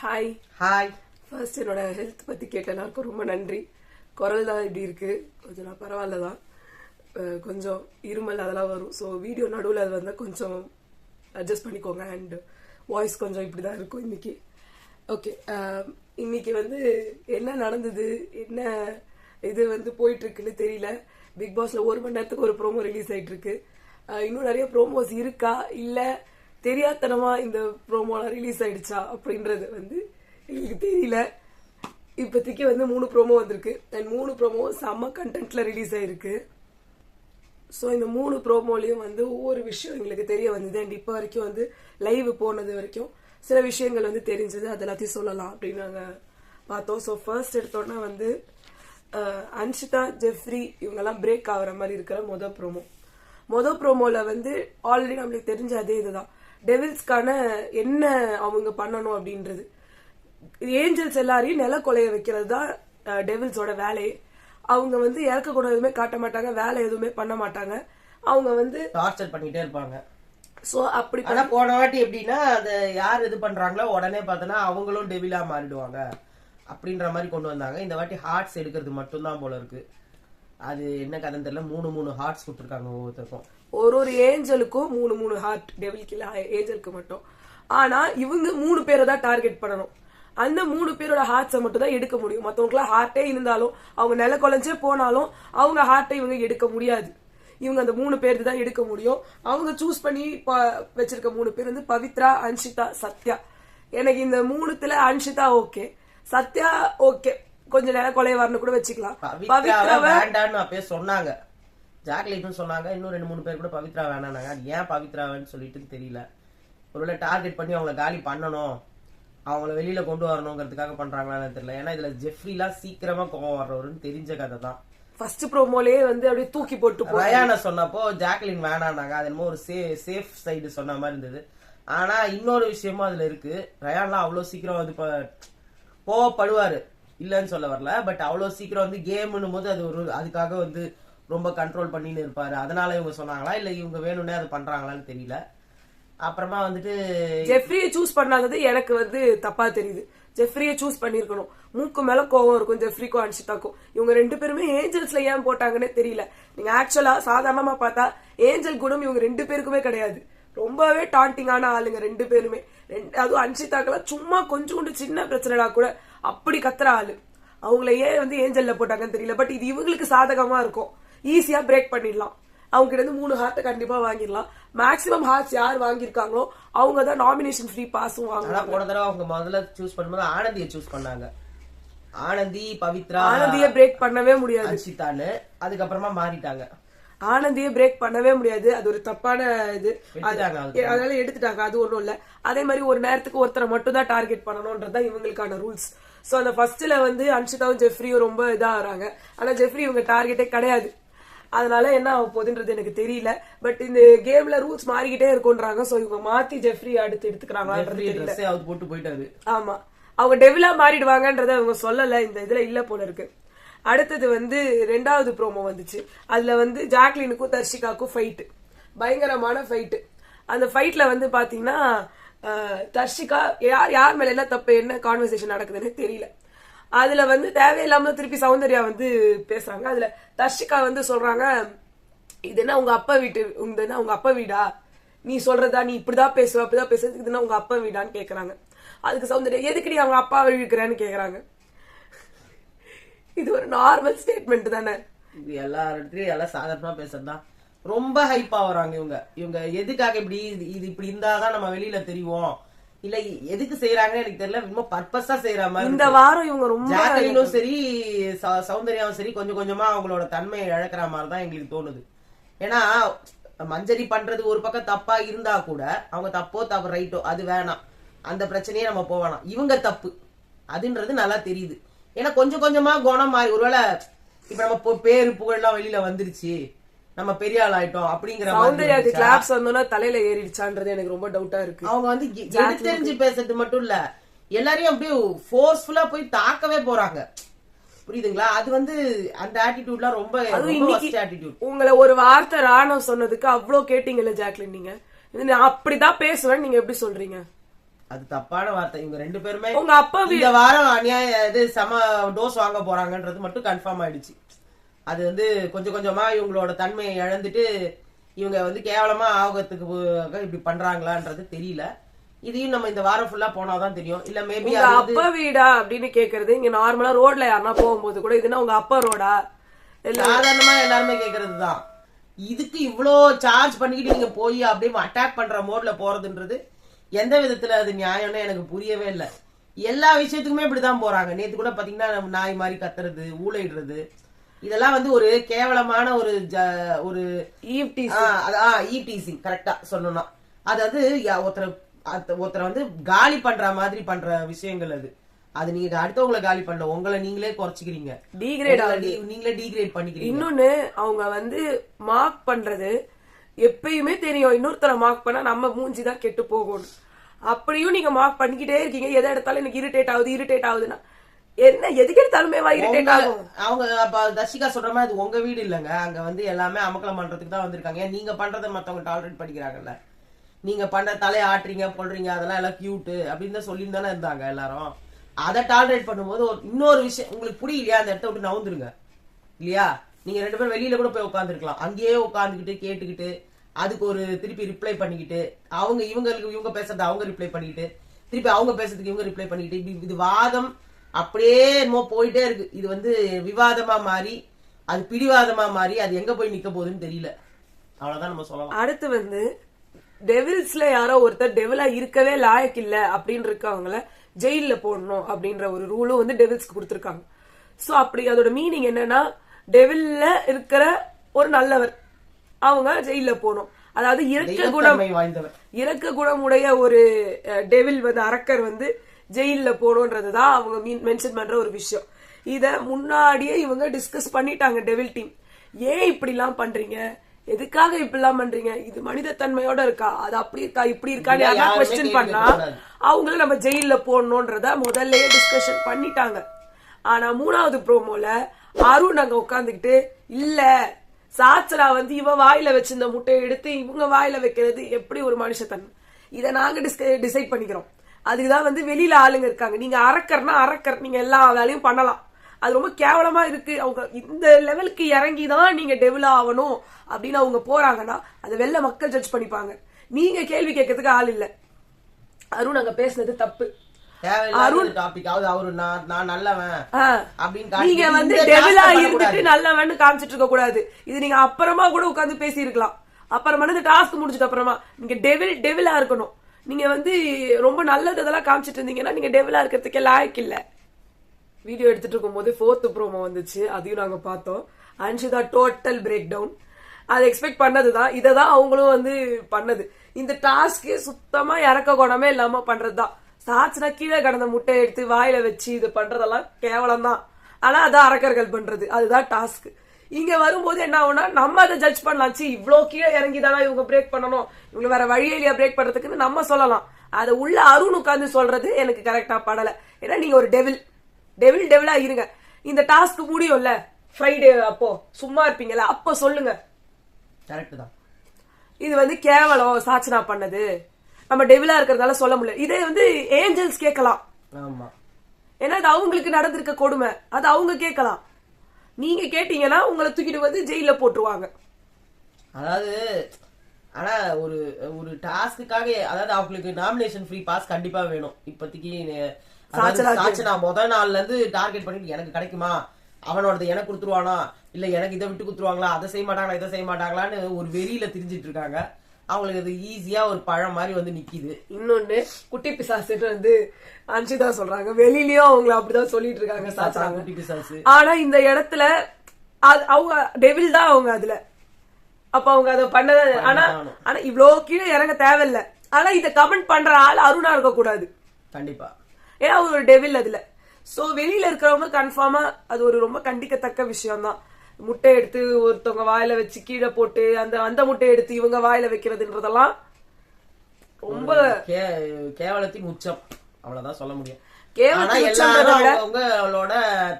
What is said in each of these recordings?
Hi hi. First என்னோட health பற்றி கேட்ட எல்லாருக்கும் ரொம்ப நன்றி. குரல் தான் இப்படி இருக்கு, கொஞ்சம் நான் பரவாயில்ல தான். கொஞ்சம் இருமல் அதெல்லாம் வரும். ஸோ வீடியோ நடுவில் அது வந்தால் கொஞ்சம் அட்ஜஸ்ட் பண்ணிக்கோங்க. அண்ட் வாய்ஸ் கொஞ்சம் இப்படி தான் இருக்கும் இன்னைக்கு. ஓகே, இன்னைக்கு வந்து என்ன நடந்தது, என்ன இது வந்து போயிட்டு இருக்குன்னு தெரியல. பிக் பாஸ்ல 1 மணி நேரத்துக்கு ஒரு ப்ரோமோ ரிலீஸ் ஆயிட்டு இருக்கு. இன்னும் நிறைய ப்ரோமோஸ் இருக்கா இல்ல தெரியாதனமா இந்த ப்ரோமோலாம் ரிலீஸ் ஆயிடுச்சா அப்படின்றது வந்து எங்களுக்கு தெரியல. இப்போதைக்கு வந்து 3 ப்ரோமோ வந்திருக்கு. அண்ட் 3 ப்ரோமோ செம்ம கண்டென்ட்ல ரிலீஸ் ஆயிருக்கு. ஸோ இந்த 3 ப்ரோமோலையும் வந்து ஒவ்வொரு விஷயம் எங்களுக்கு தெரிய வந்தது. அண்ட் இப்போ வரைக்கும் வந்து லைவ் போனது வரைக்கும் சில விஷயங்கள் வந்து தெரிஞ்சது, அது எல்லாத்தையும் சொல்லலாம் அப்படின்னு நாங்கள் பார்த்தோம். ஸோ ஃபர்ஸ்ட் எடுத்தோன்னா வந்து அன்ஷிதா, ஜெஃப்ரி இவங்கெல்லாம் பிரேக் ஆகிற மாதிரி இருக்கிற மொதல் ப்ரோமோல வந்து ஆல்ரெடி நம்மளுக்கு தெரிஞ்ச அதே இதுதான். டெவில்ஸ்க்கான என்ன அவங்க பண்ணணும் அப்படின்றது, ஏஞ்சல்ஸ் எல்லாரையும் நில கொலைய வைக்கிறது தான் டெவில்ஸோட வேலையே. அவங்க வந்து இறக்க கூட எதுவுமே காட்ட மாட்டாங்க, வேலை எதுவுமே பண்ண மாட்டாங்க. அவங்க வந்து டார்ச்சர் பண்ணிட்டே இருப்பாங்க. சோ அப்படி ஆனா போன வாட்டி எப்படின்னா அது யார் இது பண்றாங்களோ உடனே பார்த்தனா அவங்களும் டெவிலா மாறிடுவாங்க அப்படின்ற மாதிரி கொண்டு வந்தாங்க. இந்த வாட்டி ஹார்ட்ஸ் எடுக்கிறது மட்டும்தான் போல இருக்கு. அது என்ன கதை தெரியல. 3 ஹார்ட்ஸ் கொடுத்துருக்காங்க ஒவ்வொருத்தருக்கும். ஒரு ஏஞ்சலுக்கும் 3 ஹார்ட், டெவிலுக்கு இல்ல, ஏஞ்சலுக்கு மட்டும். ஆனா இவங்க 3 பேரை தான் டார்கெட் பண்ணணும். அந்த 3 பேரோட ஹார்ட்ஸை மட்டும் தான் எடுக்க முடியும். மற்றவங்களுக்குலாம் ஹார்ட்டே இருந்தாலும் அவங்க நில கொலைஞ்சே போனாலும் அவங்க ஹார்ட்டை இவங்க எடுக்க முடியாது. இவங்க அந்த 3 பேருக்கு தான் எடுக்க முடியும். அவங்க சூஸ் பண்ணி வச்சிருக்க 3 பேர் வந்து பவித்ரா, அன்ஷிதா, சத்யா. எனக்கு இந்த 3த்துல அன்ஷிதா ஓகே, சத்யா ஓகே, கொஞ்சம் நேரம் கொலை வரணும் கூட வச்சுக்கலாம். பவித்ரா வேண்டான்னு அப்பயே சொன்னாங்க, ஜாக்லின் சொன்னாங்க. இன்னும் 2-3 பேர் கூட பவித்ரா வேணானாங்க. ஏன் பவித்ரான்னு சொல்லிட்டு தெரியல. ஒருவேளை டார்கெட் பண்ணி அவங்கள காலி பண்ணணும், அவங்கள வெளியில கொண்டு வரணுங்கிறதுக்காக பண்றாங்களான்னு தெரியல. ஏன்னா இதுல ஜெஃப்ரிலாம் சீக்கிரமா கோவம் வர்றவருன்னு தெரிஞ்ச கதை தான். ஃபர்ஸ்ட் ப்ரோமோலயே வந்து அப்படியே தூக்கி போட்டு ரயானா சொன்னப்போ ஜாக்லின் வேணானாங்க. அது என்னமோ ஒரு சேஃப் சைடு சொன்ன மாதிரி இருந்தது. ஆனா இன்னொரு விஷயமும் அதுல இருக்கு. ரயான்லாம் அவ்வளவு சீக்கிரம் வந்து கோவப்படுவாரு, இல்லன்னு சொல்ல வரல. பட் அவ்வளவு சீக்கிரம் வந்து கேம்னும் போது அது ஒரு அதுக்காக வந்து ரொம்ப கண்ட்ரோல் பண்ணின்னு இருப்பாரு. அதனால இவங்க சொன்னாங்களா இல்ல இவங்க வேணும்னே அதை பண்றாங்களான்னு தெரியல. அப்புறமா வந்துட்டு ஜெஃப்ரியை சூஸ் பண்ணாதது எனக்கு வந்து தப்பா தெரியுது. ஜெஃப்ரியை சூஸ் பண்ணிருக்கணும். மூக்கு மேல கோவம் இருக்கும் ஜெஃப்ரிக்கும் அன்ஷிதாக்கும். இவங்க 2 பேருமே ஏஞ்சல்ஸ்ல ஏன் போட்டாங்கன்னே தெரியல. நீங்க ஆக்சுவலா சாதாரணமா பார்த்தா ஏஞ்சல் குணம் இவங்க 2 பேருக்குமே கிடையாது. ரொம்பவே டாண்டிங்கான ஆளுங்க 2 பேருமே. அதுவும் அன்ஷிதாக்கெல்லாம் சும்மா கொஞ்சோண்டு சின்ன பிரச்சனைனா கூட அப்படி கத்துற ஆளு. அவங்கள ஏன் வந்து ஏஞ்சல்ல போட்டாங்கன்னு தெரியல. பட் இது இவங்களுக்கு சாதகமா இருக்கும், ஈஸியா பிரேக் பண்ணிடலாம். அவங்க கிட்ட இருந்து 3 ஹார்ட்டை கண்டிப்பா வாங்கிடலாம். மேக்ஸிமம் ஹார்ட்ஸ் யார் வாங்கியிருக்காங்களோ அவங்க தான் நாமினேஷன் ஃப்ரீ பாஸும் வாங்கலாம். போன தடவை அவங்க முதல்ல சூஸ் பண்ணும்போது ஆனந்தியை சூஸ் பண்ணாங்க. ஆனந்தி, பவித்ரா, ஆனந்தியை பிரேக் பண்ணவே முடியாது. அன்ஷிதான்னு அதுக்கப்புறமா மாறிட்டாங்க. ஆனந்தியை பிரேக் பண்ணவே முடியாது, அது ஒரு தப்பான இது. அதனால எடுத்துட்டாங்க. அது ஒண்ணும் இல்ல. அதே மாதிரி ஒரு நேரத்துக்கு ஒருத்தரை மட்டும் தான் டார்கெட் பண்ணணும்ன்றதுதான் இவங்களுக்கான ரூல்ஸ். சோ அந்த ஃபர்ஸ்ட்ல வந்து அன்ஷிதாவும் ஜெஃப்ரியும் ரொம்ப இதா ஆறாங்க. ஆனா ஜெஃப்ரி இவங்க டார்கெட்டே கிடையாது. அதனால என்ன ஆக போகுதுன்றது எனக்கு தெரியல. பட் இந்த கேம்ல ரூல்ஸ் மாறிக்கிட்டே இருக்கும்ன்றாங்க. சோ இவங்க மாத்தி ஜெஃப்ரி அடுத்து எடுத்துக்கிறாங்க. போட்டு போயிட்டாரு. ஆமா, அவங்க டெவிலா மாறிடுவாங்கன்றத அவங்க சொல்லல, இந்த இதுல இல்ல போல இருக்கு. அடுத்தது வந்து 2வது ப்ரோமோ வந்துச்சு. அதுல வந்து ஜாக்லினுக்கும் தர்ஷிகாக்கும் ஃபைட், பயங்கரமான ஃபைட். அந்த ஃபைட்ல வந்து பாத்தீங்கன்னா தர்ஷிகா யார் மேல என்ன தப்பு, என்ன கான்வர்சேஷன் நடக்குதுன்னு தெரியல. அதுல வந்து தேவையில்லாம திருப்பி சௌந்தர்யா வந்து பேசுறாங்க. அதுல தர்ஷிகா வந்து சொல்றாங்க, இது என்ன உங்க அப்பா வீட்டு, உங்க அப்பா வீடா, நீ சொல்றதா, நீ இப்படிதான் பேசுவ அப்படிதான் பேசுறது, இதுன்னா உங்க அப்பா வீடான்னு கேக்குறாங்க. அதுக்கு சௌந்தர்யா, எதுக்கு நீ அவங்க அப்பாவை இழுக்கிறேன்னு கேக்குறாங்க. இது ஒரு நார்மல் ஸ்டேட்மெண்ட் தானே. இது எல்லா இடத்துலயும் எல்லாம் சாதாரணமா பேசுறதுதான். ரொம்ப ஹைப்பா வராங்க இவங்க எதுக்காக இப்படி, இது இப்படி இருந்தாதான் நம்ம வெளியில தெரியும், இல்ல எதுக்கு செய்யறாங்கன்னு எனக்கு தெரியல. இன்னும் பர்பஸா செய்யற மாதிரி இந்த வாரம் இவங்க ரொம்ப ஜாக்லினும் சரி சௌந்தர்யாவும் சரி கொஞ்சம் கொஞ்சமா அவங்களோட தன்மையை இழக்கிற மாதிரி தான் எங்களுக்கு தோணுது. ஏன்னா மஞ்சரி பண்றது ஒரு பக்கம் தப்பா இருந்தா கூட அவங்க தப்போ தப்பு ரைட்டோ அது வேணாம், அந்த பிரச்சனையே நம்ம போவேணாம். இவங்க தப்பு அதுன்றது நல்லா தெரியுது. ஏன்னா கொஞ்சம் கொஞ்சமா குணம் மாறி, ஒருவேளை இப்ப நம்ம பேரு புகழ் வெளியில வந்துருச்சு, நம்ம பெரிய ஆள் ஆயிட்டோம் அப்படிங்கிற சௌந்தர்யாக்கு கிளாப்ஸ் வந்தோம்னா தலையில ஏறிடுச்சான்றது எனக்கு ரொம்ப டவுட்டா இருக்கு. அவங்க வந்து தெரிஞ்சு பேசுறது மட்டும் இல்ல, எல்லாரையும் அப்படியே ஃபோர்ஸ்ஃபுல்லா போய் தாக்கவே போறாங்க. புரியுதுங்களா? அது வந்து அந்த ஆட்டிடியூட்லாம் ரொம்ப ஆட்டிடியூட். உங்களை ஒரு வார்த்தை ராணவ் சொன்னதுக்கு அவ்வளவு கேட்டீங்கல்ல ஜாக்லின், நீங்க அப்படிதான் பேசுவேன், நீங்க எப்படி சொல்றீங்க? அது தப்பான வார்த்தை. இவங்க 2 பேருமே உங்க அப்பா இந்த வாரம் அநியாய இது சம டோஸ் வாங்க போறாங்கன்றது மட்டும் கன்ஃபார்ம் ஆயிடுச்சு. அது கொஞ்சம் கொஞ்சமா இவங்களோட தன்மையை இழந்துட்டு இவங்க கேவலமா ஆகத்துக்கு இப்படி பண்றாங்களான்றது தெரியல. இதையும் நம்ம இந்த வாரம் ஃபுல்லா போனாதான் தெரியும். இல்ல மேபி அப்பா வீடா அப்படின்னு கேக்குறது இங்க நார்மலா ரோட்ல யாருன்னா போகும்போது கூட இதுன்னா உங்க அப்பா ரோடா சாதாரணமா எல்லாருமே கேக்குறதுதான். இதுக்கு இவ்வளோ சார்ஜ் பண்ணிக்கிட்டு நீங்க போய் அப்படியே அட்டாக் பண்ற மோட்ல போறதுன்றது எந்த விதத்துல அது நியாயம்னு எனக்கு புரியவே இல்லை. எல்லா விஷயத்துக்குமே இப்படிதான் போறாங்க. நேத்து கூட பாத்தீங்கன்னா நாய் மாதிரி கத்துறது, ஊழையிடுறது, இதெல்லாம் ஒரு கேவலமான ஒரு ஈவ்டீசிங் கரெக்டா சொல்லணும்னா. அது ஒருத்தரை காலி பண்ற மாதிரி பண்ற விஷயங்கள். அது நீங்க அடுத்தவங்களை காலி பண்ணல, உங்களை நீங்களே குறைச்சிக்கிறீங்க, நீங்களே டீக்ரேட் பண்ணிக்கிறீங்க. இன்னொன்னு அவங்க மார்க் பண்றது எப்பயுமே தெரியும். இன்னொருத்தரை மார்க் பண்ணா நம்ம மூஞ்சிதான் கெட்டு போகணும். அப்படியும் நீங்க மார்க் பண்ணிக்கிட்டே இருக்கீங்க. எதை எடுத்தாலும் எனக்கு இரிட்டேட் ஆகுதுன்னா என்ன எதுக்கு எடுத்தாலுமே இரிட்டேட் ஆகும். அவங்க அப்ப தர்ஷிகா சொல்ற மாதிரி அது உங்க வீடு இல்லங்க. அங்க எல்லாமே அமக்கலம் பண்றதுக்கு தான் வந்திருக்காங்க. நீங்க பண்றதை மத்தவங்க டாலரேட் பண்ணிக்கிறாங்கல்ல. நீங்க பண்ற தலையை ஆட்டுறீங்க கொள்றீங்க அதெல்லாம் எல்லாம் கியூட் அப்படின்னு தான் சொல்லி தானே இருந்தாங்க எல்லாரும். அதை டாலரேட் பண்ணும்போது இன்னொரு விஷயம் உங்களுக்கு புரியலையா, அந்த இடத்த விட்டு நவுந்துருங்க இல்லையா. நீங்க 2 பேரும் வெளியில கூட போய் உட்காந்துருக்கலாம். அங்கேயே உட்காந்துக்கிட்டு கேட்டுக்கிட்டு அதுக்கு ஒரு திருப்பி ரிப்ளை பண்ணிக்கிட்டு இவங்க பேசுறது அவங்க ரிப்ளை பண்ணிக்கிட்டு திருப்பி அவங்க பேசுறதுக்கு இவங்க ரிப்ளை பண்ணிக்கிட்டு இது வாதம் அப்படியே என்னமோ போயிட்டே இருக்கு. இது விவாதமா மாறி அது பிடிவாதமா மாறி அது எங்க போய் நிக்க போகுதுன்னு தெரியல. அவ்வளவுதான் நம்ம சொல்லலாம். அடுத்து டெவில்ஸ்ல யாரோ ஒருத்தர் டெவிலா இருக்கவே லாயக்கு இல்ல அப்படின்னு இருக்கவங்கள ஜெயில போடணும் அப்படின்ற ஒரு ரூலும் டெவில்ஸ்க்கு கொடுத்திருக்காங்க. சோ அப்படி அதோட மீனிங் என்னன்னா டெவில்ல இருக்கிற ஒரு நல்லவர் அவங்க ஜெயில போகணும். அதாவது இறக்க குணமுடைய ஒரு டெவில் அரக்கர் ஜெயில போகணும்ன்றதுதான் அவங்க மென்ஷன் பண்ற ஒரு விஷயம். இத முன்னாடியே இவங்க டிஸ்கஸ் பண்ணிட்டாங்க டெவில் டீம். ஏன் இப்படி எல்லாம் பண்றீங்க, எதுக்காக இப்படி எல்லாம் பண்றீங்க, இது மனித தன்மையோட இருக்கா, அது அப்படி இருக்கா இப்படி இருக்கான்னு யாரா குவெஸ்டின் பண்ணா அவங்கள நம்ம ஜெயில போடணும்ன்றத முதல்லயே டிஸ்கஷன் பண்ணிட்டாங்க. ஆனா 3வது ப்ரோமோல அருண் அங்க உட்காந்துக்கிட்டு இல்ல சாச்சரா இவ வாயில வச்சிருந்த முட்டையை எடுத்து இவங்க வாயில வைக்கிறது எப்படி ஒரு மனுஷத்தன்மை, இதை நாங்க டிசைட் பண்ணிக்கிறோம். அதுக்குதான் வெளியில ஆளுங்க இருக்காங்க. நீங்க அரக்கர் நீங்க எல்லா வேலையும் பண்ணலாம், அது ரொம்ப கேவலமா இருக்கு. அவங்க இந்த லெவலுக்கு இறங்கிதான் நீங்க டெவலப் ஆகணும் அப்படின்னு அவங்க போறாங்கன்னா அதை வெளில மக்கள் ஜட்ஜ் பண்ணிப்பாங்க. நீங்க கேள்வி கேட்கறதுக்கு ஆள் இல்ல. அருண் அங்க பேசுனது தப்பு. அருண் அவரு நான் நல்லவன் நீங்க டெவிலா இருந்துட்டு நல்லவன் காமிச்சிட்டு இருக்க கூடாது. இது நீங்க அப்புறமா கூட உட்கார்ந்து பேசி இருக்கலாம். அப்புறமா டாஸ்க் முடிச்சிட்டு அப்புறமா நீங்க டெவிலா இருக்கணும். நீங்க ரொம்ப நல்லது இதெல்லாம் காமிச்சிட்டு இருந்தீங்கன்னா நீங்க டெவிலா இருக்கிறதுக்கே லாயக்கு இல்ல. வீடியோ எடுத்துட்டு இருக்கும் போது 4th ப்ரோமோ வந்துச்சு, அதையும் நாங்க பார்த்தோம். Anshitha total break down. அதை எக்ஸ்பெக்ட் பண்ணதுதான். இததான் அவங்களும் பண்ணது. இந்த டாஸ்க் சுத்தமா இறக்க குணமே இல்லாம பண்றதுதான். சாட்சினா கீழே கடந்த முட்டையை எடுத்து வாயில வச்சு இது பண்றதெல்லாம் கேவலம் தான். ஆனா அதான் அரக்கர்கள் பண்றது, அதுதான் டாஸ்க். இங்க வரும்போது என்ன ஆகும்னா நம்ம அதை ஜட்ஜ் பண்ணலாம். இவ்வளவு கீழே இறங்கிதானா இவங்க பிரேக் பண்ணணும், இவங்க வேற வழியிலேயே பிரேக் பண்றதுக்குன்னு நம்ம சொல்லலாம். அதை உள்ள அருண் உட்கார்ந்து சொல்றது எனக்கு கரெக்டா படல. ஏன்னா நீங்க ஒரு டெவிலா இருங்க. இந்த டாஸ்க் முடியும்ல ஃப்ரைடே, அப்போ சும்மா இருப்பீங்கல்ல, அப்ப சொல்லுங்க. கரெக்ட் தான். இது கேவலம் சாச்சனா பண்ணது, நம்ம டெவிலா இருக்கிறதால சொல்ல முடியல. இதே ஏஞ்சல்ஸ் கேட்கலாம். ஏன்னா அது அவங்களுக்கு நடந்திருக்க கொடுமை, அது அவங்க கேட்கலாம். நீங்க கேட்டீங்கன்னா உங்களை தூக்கிட்டு ஜெயில போட்டுருவாங்க. அதாவது ஆனா ஒரு டாஸ்க்குக்காக அதாவது அவங்களுக்கு நாமினேஷன் ஃப்ரீ பாஸ் கண்டிப்பா வேணும். இப்போதைக்கு சாச்சனா முதல் நாள்ல இருந்து டார்கெட் பண்ணிட்டு எனக்கு கிடைக்குமா, அவனோடது எனக்கு கொடுத்துருவானா, இல்ல எனக்கு இதை விட்டு கொடுத்துருவாங்களா, அதை செய்ய மாட்டாங்களா இதை செய்ய மாட்டாங்களான்னு ஒரு வெறியில திரிஞ்சிட்டு இருக்காங்க. அவங்களுக்கு அது ஈஸியா ஒரு பழம் மாதிரி நிக்குது. இன்னொன்னு குட்டி பிசாசுன்னு அன்ஷிதா சொல்றாங்க, வெளியிலயும் அவங்கள அப்படிதான் சொல்லிட்டு இருக்காங்க குட்டி பிசாசு. ஆனா இந்த இடத்துல அவங்க டெவில் தான் அவங்க அதுல. அப்ப அவங்க அதை பண்ணத. ஆனா இவ்வளவு கீழே இறங்க தேவையில்ல. ஆனா இத கமெண்ட் பண்ற ஆள் அருணா இருக்க கூடாது கண்டிப்பா. ஏன்னா அவங்க ஒரு டெவில் அதுல. சோ வெளியில இருக்கிறவங்க கன்ஃபார்மா அது ஒரு ரொம்ப கண்டிக்கத்தக்க விஷயம் தான். முட்டை எடுத்து ஒருத்தவங்க வாயில வச்சு கீழே போட்டு அந்த முட்டையை எடுத்து இவங்க வாயில வைக்கிறதுன்றதெல்லாம் ரொம்ப கேவலத்தின் உச்சம். அவ்வளவுதான் சொல்ல முடியும். அவங்களோட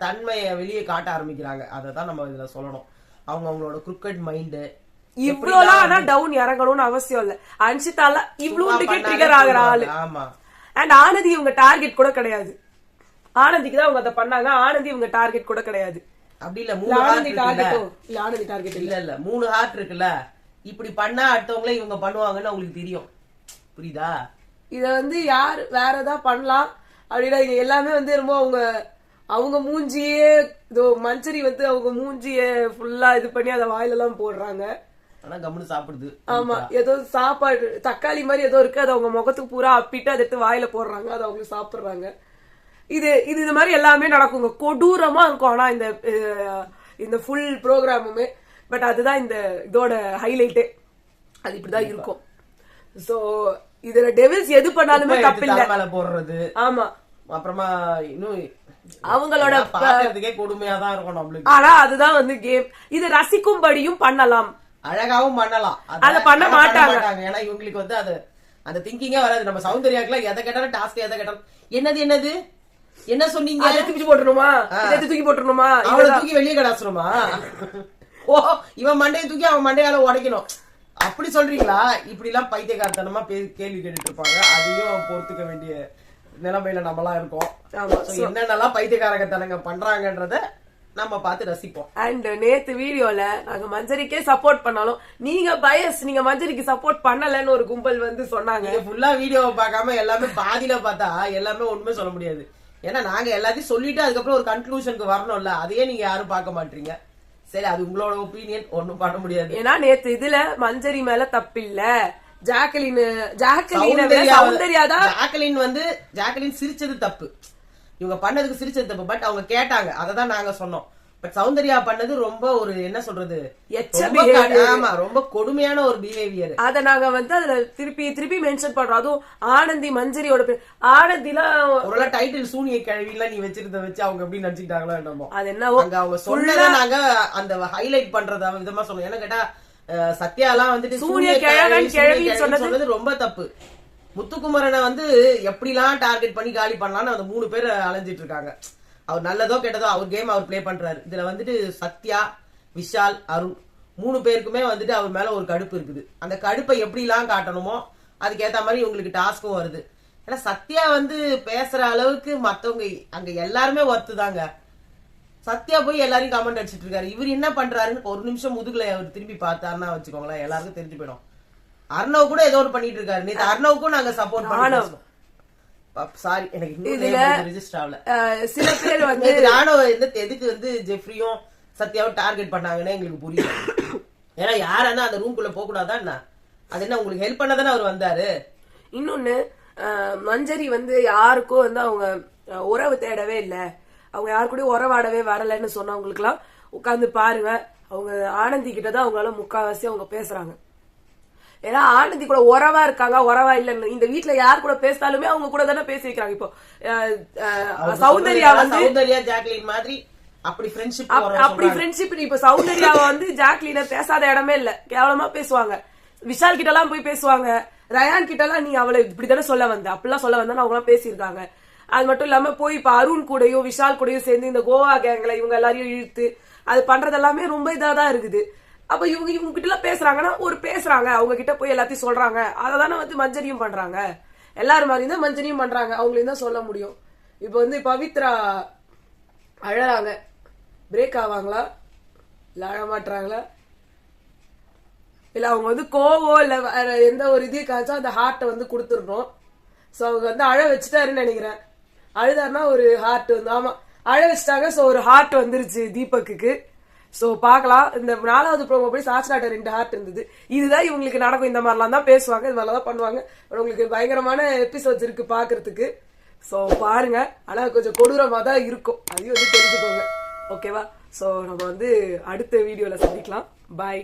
தன்மையை வெளியே காட்ட ஆரம்பிக்கிறாங்க. அததான் நம்ம இதுல சொல்லணும். அவங்களோட கிரிக்கெட் மைண்ட் இவ்வளவு டவுன் இறங்கணும்னு அவசியம் இல்ல. அன்ஷிதால இவ்வளவு ட்ரிகர் ஆகுற ஆளு. ஆமா அண்ட் ஆனந்தி இவங்க டார்கெட் கூட கிடையாது. ஆனந்திக்கு தான் அவங்க அதை பண்ணாங்க. ஆனந்தி இவங்க டார்கெட் கூட கிடையாது. அப்படி இல்ல, 3 ஆனந்தி டார்கெட்டோ இல்ல, ஆனந்தி டார்கெட் இல்ல 3 ஹார்ட் இருக்குல்ல, இப்படி பண்ணா அடுத்தவங்களே இவங்க பண்ணுவாங்கன்னு உங்களுக்கு தெரியும். புரியுதா? இத வந்து யார் வேற ஏதாவது பண்ணலாம் அப்படின்னா இது எல்லாமே வந்து ரொம்ப அவங்க மூஞ்சியே இதோ மஞ்சரி வந்து அவங்க மூஞ்சிய ஃபுல்லா இது பண்ணி அதை வாயில எல்லாம் போடுறாங்க. ஆனா கம்முன்னு சாப்பிடுது. ஆமா, ஏதோ சாப்பாடு தக்காளி மாதிரி ஏதோ இருக்கு, அது அவங்க முகத்துக்கு பூரா அப்பிட்டு அதை எடுத்து வாயில போடுறாங்க, அதை அவங்க சாப்பிடுறாங்க. இது மாதிரி எல்லாமே நடக்குங்க, கொடூரமா இருக்கும். ஆனா இந்த ஃபுல் ப்ரோக்ராமுமே பட் அதுதான் இந்த இதோட ஹைலைட்டே, அது இப்படிதான் இருக்கும். சோ இதுல டெவில்ஸ் எது பண்ணாலுமே தப்பில்ல போடுறது. ஆமா, அப்புறமா இன்னும் அவங்களோட பாக்குறதுக்கே கொடுமையா தான் இருக்கும் நம்மளுக்கு. ஆனா அதுதான் வந்து கேம். இது ரசிக்கும்படியும் பண்ணலாம், அழகாவும் பண்ணலாம். அத பண்ண மாட்டாங்க. ஏன்னா இவங்களுக்கு வந்து அது அந்த திங்கிங்கே வராது. நம்ம சௌந்தர்யாக்குலாம் எதை கேட்டாலும் டாஸ்க் எதை கேட்டாலும் என்னது என்ன சொன்னீங்க, தூக்கி போட்டுருமா, தூக்கி போட்டுருமா, அவளை தூக்கி வெளியே கடாசணுமா, ஓ இவன் மண்டையை தூக்கி அவன் மண்டையால உடைக்கணும், அப்படி சொல்றீங்களா? இப்படி எல்லாம் பைத்தியக்காரத்தனமா கேள்வி கேட்டுட்டு இருப்பாங்க. அதையும் பொறுத்துக்க வேண்டிய நிலைமையில நம்மலாம் இருக்கோம். என்னென்னலாம் பைத்தியக்காரத்தனங்க பண்றாங்கன்றத நம்ம பார்த்து ரசிப்போம். அண்ட் நேத்து வீடியோல நாங்க மஞ்சரிக்கே சப்போர்ட் பண்ணாலும் நீங்க பயஸ், நீங்க மஞ்சரிக்கு சப்போர்ட் பண்ணலன்னு ஒரு கும்பல் வந்து சொன்னாங்க. ஃபுல்லா வீடியோவை பார்க்காம எல்லாமே பாதியில பார்த்தா எல்லாமே உண்மை சொல்ல முடியாது. ஏன்னா நாங்க எல்லாத்தையும் சொல்லிட்டு அதுக்கப்புறம் ஒரு கன்க்ளூஷனுக்கு வரணும்ல, அதையே நீங்க யாரும் பார்க்க மாட்டீங்க. சரி, அது உங்களோட ஒப்பீனியன், ஒன்னும் பண்ண முடியாது. ஏன்னா நேத்து இதுல மஞ்சரி மேல தப்பில்ல, ஜாக்கலின் வந்து ஜாக்கலின் சிரிச்சது தப்பு, இவங்க பண்ணதுக்கு சிரிச்சது தப்பு. பட் அவங்க கேட்டாங்க, அததான் நாங்க சொன்னோம். பட் சௌந்தர்யா பண்ணது ரொம்ப ஒரு என்ன சொல்றது, ஆமா ரொம்ப கொடுமையான ஒரு பிஹேவியர். அத நாங்க வந்து அதுல திருப்பி மென்ஷன் பண்றோம். அதுவும் ஆனந்தி மஞ்சரியோட ஆனந்திலாம் ஒரு டைட்டில் சூனிய கிழவிலாம் நீ வச்சிருந்த வச்சு அவங்க எப்படி நினைச்சுக்கிட்டாங்களோ என்னமோ. அது என்னவோ அவங்க சொன்னதை நாங்க அந்த ஹைலைட் பண்றத விதமா சொன்னோம். என்ன கேட்டா சத்யாலாம் வந்துட்டு சூனிய கிழவி சொன்னது ரொம்ப தப்பு. முத்துக்குமரனை வந்து எப்படிலாம் டார்கெட் பண்ணி காலி பண்ணலாம்னு அந்த 3 பேர் அலைஞ்சிட்டு இருக்காங்க. அவர் நல்லதோ கெட்டதோ அவர் கேம் அவர் பிளே பண்றாரு. இதுல வந்துட்டு சத்யா, விஷால், அருண் 3 பேருக்குமே வந்துட்டு அவர் மேல ஒரு கடுப்பு இருக்குது. அந்த கடுப்பை எப்படிலாம் காட்டணுமோ அதுக்கேத்த மாதிரி உங்களுக்கு டாஸ்க்கும் வருது. ஏன்னா சத்யா வந்து பேசுற அளவுக்கு மத்தவங்க அங்க எல்லாருமே ஒர்த்து தாங்க. சத்யா போய் எல்லாரையும் கமெண்ட் அடிச்சிட்டு இருக்காரு. இவர் என்ன பண்றாருன்னு ஒரு நிமிஷம் முதுகுல அவர் திரும்பி பார்த்தாருன்னா வச்சுக்கோங்களேன், எல்லாருக்கும் தெரிஞ்சு போயிடும். அர்ணவ் கூட ஏதோ ஒரு பண்ணிட்டு இருக்காரு. நேத்து அர்ணவுக்கும் நாங்க சப்போர்ட் பண்ணோம். சாரி, எனக்கு ரெஜிஸ்டர் ஆகல. சில பேர் வந்து எதுக்கு வந்து ஜெஃப்ரியும் சத்யாவும் டார்கெட் பண்ணாங்கன்னு எங்களுக்கு புரியல. ஏன்னா யாரா அந்த ரூம்குள்ள போக கூடாதான், அது என்ன உங்களுக்கு ஹெல்ப் பண்ணதானே அவர் வந்தாரு. இன்னொன்னு மஞ்சரி வந்து யாருக்கும் வந்து அவங்க உறவு தேடவே இல்ல, அவங்க யாரு கூட உறவாடவே வரலன்னு சொன்னவங்களுக்கு எல்லாம் உட்கார்ந்து பாருங்க, அவங்க ஆனந்தி கிட்டதான் அவங்களால முக்காவாசி அவங்க பேசுறாங்க. ஏன்னா ஆனந்தி கூட உறவா இருக்காங்க, உறவா இல்லன்னு இந்த வீட்டுல யார் கூட பேசினாலுமே அவங்க கூட தானே பேசி வைக்கிறாங்க. இப்போ சௌந்தர்யா வந்து ஜாக்லின் மாதிரி அப்படி ஃப்ரெண்ட்ஷிப். இப்ப சௌந்தர்யாவை வந்து ஜாக்லின பேசாத இடமே இல்ல, கேவலமா பேசுவாங்க. விஷால் கிட்ட எல்லாம் போய் பேசுவாங்க, ரயான் கிட்ட எல்லாம் நீ அவளை இப்படித்தானே சொல்ல வந்த, அப்படிலாம் சொல்ல வந்தா அவங்க எல்லாம் பேசியிருக்காங்க. அது மட்டும் இல்லாம போய் இப்ப அருண் கூடயும் விஷால் கூடயும் சேர்ந்து இந்த கோவா கேங்ல இவங்க எல்லாரையும் இழுத்து அது பண்றது எல்லாமே ரொம்ப இதாதான் இருக்குது. அப்ப இவங்க கிட்ட எல்லாம் பேசுறாங்கன்னா பேசுறாங்க, அவங்க கிட்ட போய் எல்லாத்தையும் சொல்றாங்க. அததானே வந்து மஞ்சரியும் பண்றாங்க, எல்லாரும் மாதிரி தான் மஞ்சரியும் பண்றாங்க. அவங்களையும் தான் சொல்ல முடியும். இப்ப வந்து பவித்ரா அழறாங்க, பிரேக் ஆவாங்களா இல்ல அழமாட்டாங்களா, இல்ல அவங்க வந்து கோவம் இல்ல வேற எந்த ஒரு இது காய்ச்சா அந்த ஹார்ட்டை வந்து கொடுத்துடணும். சோ அவங்க வந்து அழ வச்சுட்டாருன்னு நினைக்கிறேன். அழுதாருன்னா ஒரு ஹார்ட் வந்து, ஆமா அழ வச்சுட்டாங்க. சோ ஒரு ஹார்ட் வந்துருச்சு தீபக்கு. சோ பாக்கலாம், இந்த 4வது ப்ரோமோ போய் சாட்சிநாட்ட 2 ஹார்ட் இருந்தது. இதுதான் இவங்களுக்கு நடக்கும், இந்த மாதிரிலாம் தான் பேசுவாங்க, இது மாதிரிலாம் தான் பண்ணுவாங்க. உங்களுக்கு பயங்கரமான எபிசோட்ஸ் இருக்கு பாக்குறதுக்கு. சோ பாருங்க, ஆனா கொஞ்சம் கொடூரமா தான் இருக்கும், அதையும் வந்து தெரிஞ்சுக்கோங்க. ஓகேவா? சோ நம்ம வந்து அடுத்த வீடியோல சந்திக்கலாம். பாய்.